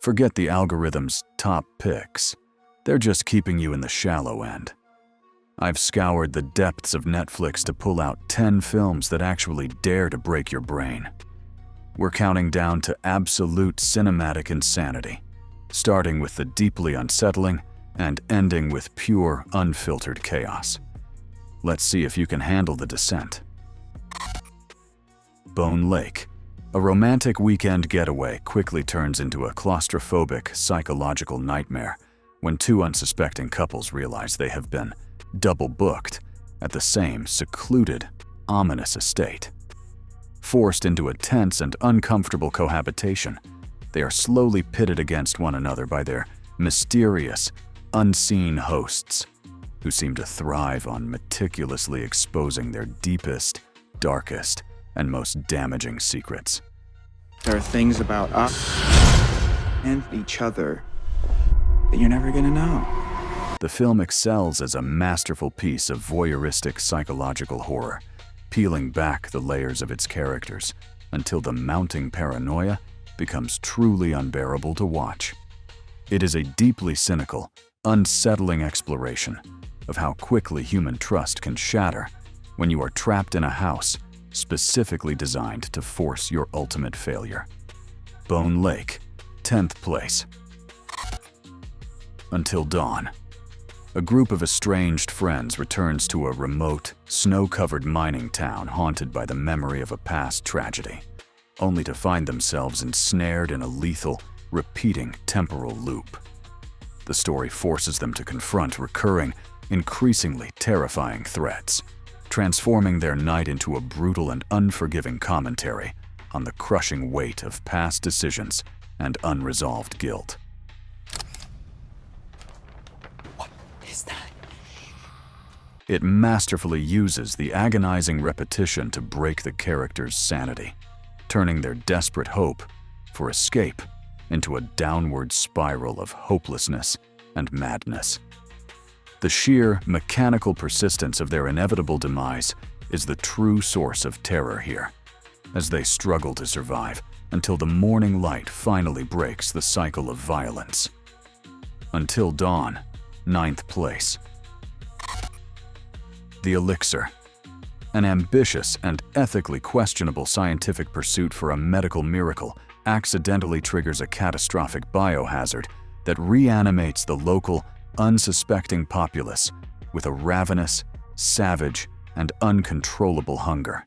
Forget the algorithm's top picks. They're just keeping you in the shallow end. I've scoured the depths of Netflix to pull out 10 films that actually dare to break your brain. We're counting down to absolute cinematic insanity, starting with the deeply unsettling and ending with pure, unfiltered chaos. Let's see if you can handle the descent. Bone Lake. A romantic weekend getaway quickly turns into a claustrophobic, psychological nightmare when two unsuspecting couples realize they have been double-booked at the same secluded, ominous estate. Forced into a tense and uncomfortable cohabitation, they are slowly pitted against one another by their mysterious, unseen hosts, who seem to thrive on meticulously exposing their deepest, darkest, and most damaging secrets. There are things about us and each other that you're never gonna know. The film excels as a masterful piece of voyeuristic psychological horror, peeling back the layers of its characters until the mounting paranoia becomes truly unbearable to watch. It is a deeply cynical, unsettling exploration of how quickly human trust can shatter when you are trapped in a house specifically designed to force your ultimate failure. Bone Lake, 10th place. Until Dawn. A group of estranged friends returns to a remote, snow-covered mining town haunted by the memory of a past tragedy, only to find themselves ensnared in a lethal, repeating temporal loop. The story forces them to confront recurring, increasingly terrifying threats, transforming their night into a brutal and unforgiving commentary on the crushing weight of past decisions and unresolved guilt. What is that? It masterfully uses the agonizing repetition to break the characters' sanity, turning their desperate hope for escape into a downward spiral of hopelessness and madness. The sheer, mechanical persistence of their inevitable demise is the true source of terror here, as they struggle to survive until the morning light finally breaks the cycle of violence. Until Dawn, 9th place. The Elixir. An ambitious and ethically questionable scientific pursuit for a medical miracle accidentally triggers a catastrophic biohazard that reanimates the local, unsuspecting populace with a ravenous, savage, and uncontrollable hunger.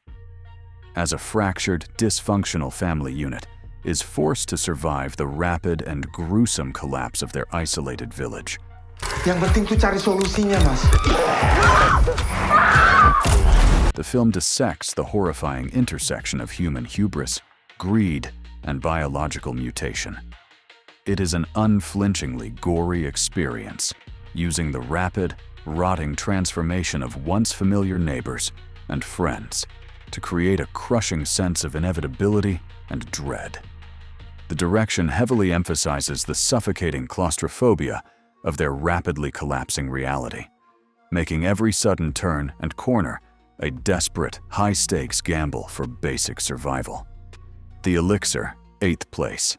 As a fractured, dysfunctional family unit is forced to survive the rapid and gruesome collapse of their isolated village. Yang penting tuh cari solusinya, Mas. The film dissects the horrifying intersection of human hubris, greed, and biological mutation. It is an unflinchingly gory experience, using the rapid, rotting transformation of once familiar neighbors and friends to create a crushing sense of inevitability and dread. The direction heavily emphasizes the suffocating claustrophobia of their rapidly collapsing reality, making every sudden turn and corner a desperate, high-stakes gamble for basic survival. The Elixir, 8th place.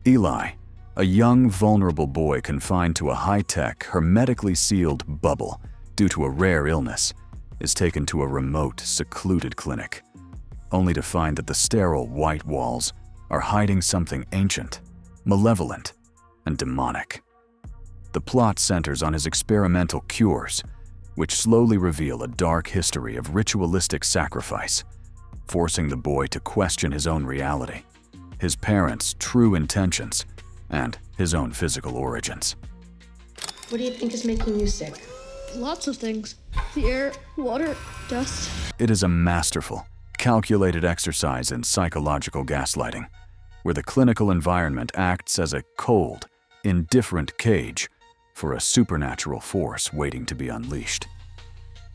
Eli, a young, vulnerable boy confined to a high-tech, hermetically sealed bubble due to a rare illness, is taken to a remote, secluded clinic, only to find that the sterile white walls are hiding something ancient, malevolent, and demonic. The plot centers on his experimental cures, which slowly reveal a dark history of ritualistic sacrifice, forcing the boy to question his own reality, his parents' true intentions, and his own physical origins. What do you think is making you sick? Lots of things. The air, water, dust. It is a masterful, calculated exercise in psychological gaslighting, where the clinical environment acts as a cold, indifferent cage for a supernatural force waiting to be unleashed.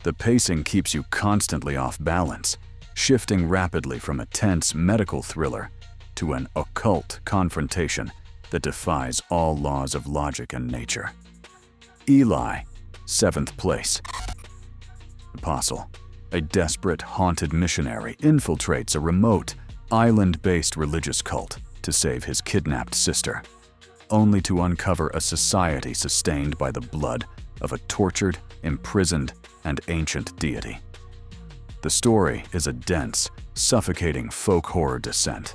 The pacing keeps you constantly off balance, shifting rapidly from a tense medical thriller to an occult confrontation that defies all laws of logic and nature. Eli, 7th place. Apostle, a desperate, haunted missionary, infiltrates a remote, island-based religious cult to save his kidnapped sister, only to uncover a society sustained by the blood of a tortured, imprisoned, and ancient deity. The story is a dense, suffocating folk horror descent,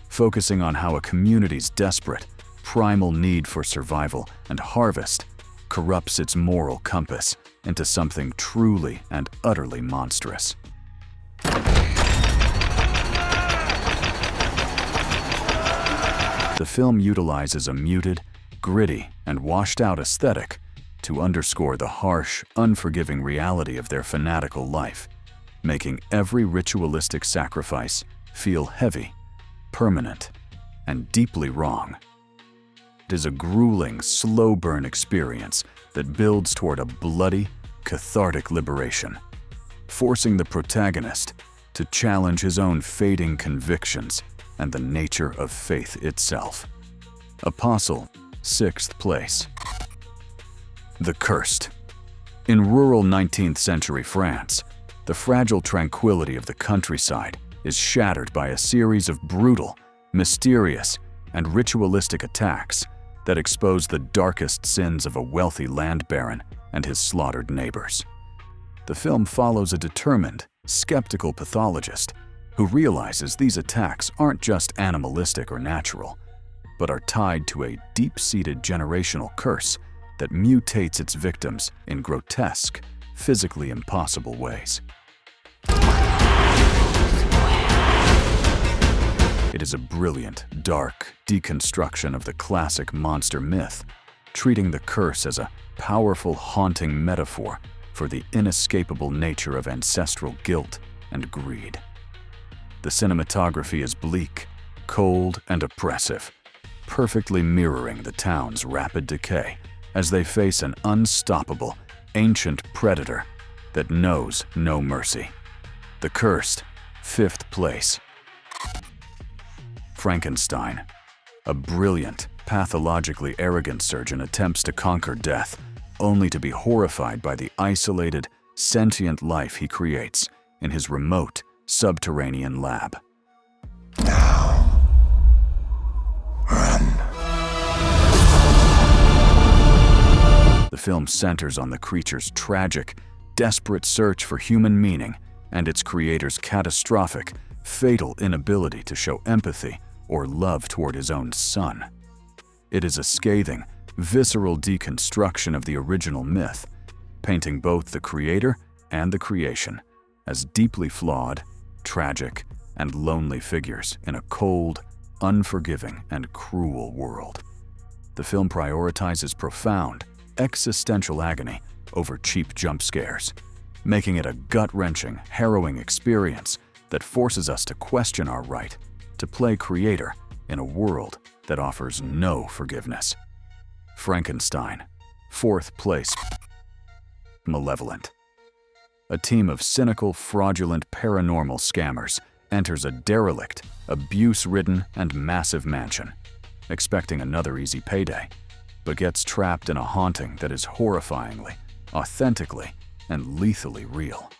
focusing on how a community's desperate, primal need for survival and harvest corrupts its moral compass into something truly and utterly monstrous. The film utilizes a muted, gritty, and washed-out aesthetic to underscore the harsh, unforgiving reality of their fanatical life, making every ritualistic sacrifice feel heavy, permanent, and deeply wrong. It is a grueling, slow-burn experience that builds toward a bloody, cathartic liberation, forcing the protagonist to challenge his own fading convictions and the nature of faith itself. Apostle, 6th place. The Cursed. In rural 19th century France, the fragile tranquility of the countryside is shattered by a series of brutal, mysterious, and ritualistic attacks that expose the darkest sins of a wealthy land baron and his slaughtered neighbors. The film follows a determined, skeptical pathologist who realizes these attacks aren't just animalistic or natural, but are tied to a deep-seated generational curse that mutates its victims in grotesque, physically impossible ways. It is a brilliant, dark deconstruction of the classic monster myth, treating the curse as a powerful, haunting metaphor for the inescapable nature of ancestral guilt and greed. The cinematography is bleak, cold, and oppressive, perfectly mirroring the town's rapid decay as they face an unstoppable, ancient predator that knows no mercy. The Cursed, 5th place. Frankenstein. A brilliant, pathologically arrogant surgeon attempts to conquer death, only to be horrified by the isolated, sentient life he creates in his remote, subterranean lab. The film centers on the creature's tragic, desperate search for human meaning and its creator's catastrophic, fatal inability to show empathy or love toward his own son. It is a scathing, visceral deconstruction of the original myth, painting both the creator and the creation as deeply flawed, tragic, and lonely figures in a cold, unforgiving, and cruel world. The film prioritizes profound, existential agony over cheap jump scares, making it a gut-wrenching, harrowing experience that forces us to question our right to play creator in a world that offers no forgiveness. Frankenstein, 4th place. Malevolent. A team of cynical, fraudulent, paranormal scammers enters a derelict, abuse-ridden, and massive mansion, expecting another easy payday, but gets trapped in a haunting that is horrifyingly, authentically, and lethally real.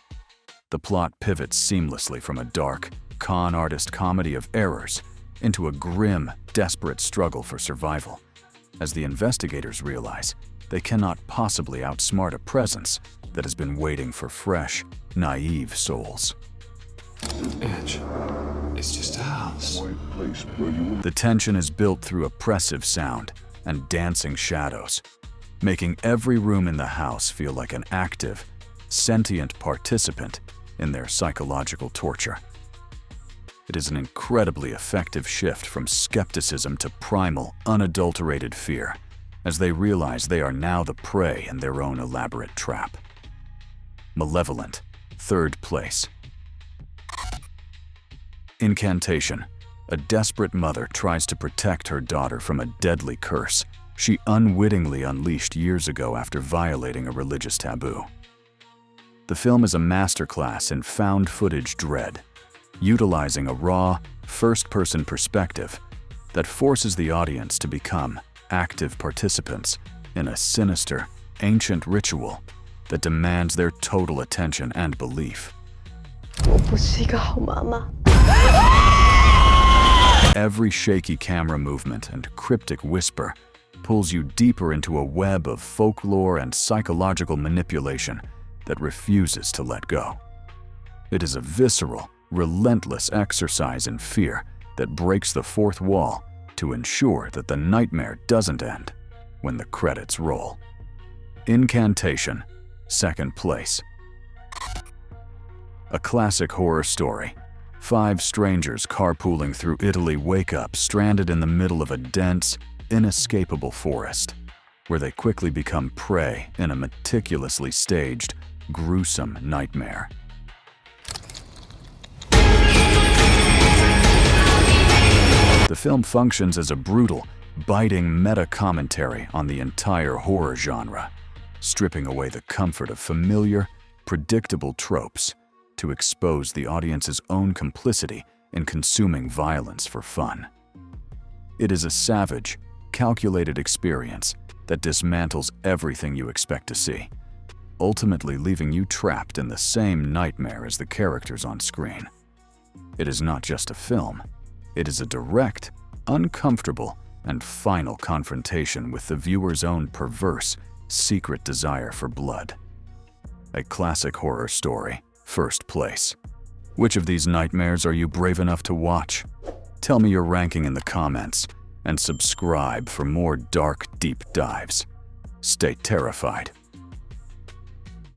The plot pivots seamlessly from a dark, con artist comedy of errors into a grim, desperate struggle for survival, as the investigators realize they cannot possibly outsmart a presence that has been waiting for fresh, naive souls. Edge. It's just a house. The tension is built through oppressive sound and dancing shadows, making every room in the house feel like an active, sentient participant in their psychological torture. It is an incredibly effective shift from skepticism to primal, unadulterated fear, as they realize they are now the prey in their own elaborate trap. Malevolent, 3rd place. Incantation. A desperate mother tries to protect her daughter from a deadly curse she unwittingly unleashed years ago after violating a religious taboo. The film is a masterclass in found footage dread, utilizing a raw, first-person perspective that forces the audience to become active participants in a sinister, ancient ritual that demands their total attention and belief. 我不是一个好妈妈。Every shaky camera movement and cryptic whisper pulls you deeper into a web of folklore and psychological manipulation that refuses to let go. It is a visceral, relentless exercise in fear that breaks the fourth wall to ensure that the nightmare doesn't end when the credits roll. Incantation, second place. A classic horror story. 5 strangers carpooling through Italy wake up stranded in the middle of a dense, inescapable forest, where they quickly become prey in a meticulously staged, gruesome nightmare. The film functions as a brutal, biting meta-commentary on the entire horror genre, stripping away the comfort of familiar, predictable tropes to expose the audience's own complicity in consuming violence for fun. It is a savage, calculated experience that dismantles everything you expect to see, ultimately leaving you trapped in the same nightmare as the characters on screen. It is not just a film. It is a direct, uncomfortable, and final confrontation with the viewer's own perverse, secret desire for blood. A classic horror story, first place. Which of these nightmares are you brave enough to watch? Tell me your ranking in the comments, and subscribe for more dark, deep dives. Stay terrified.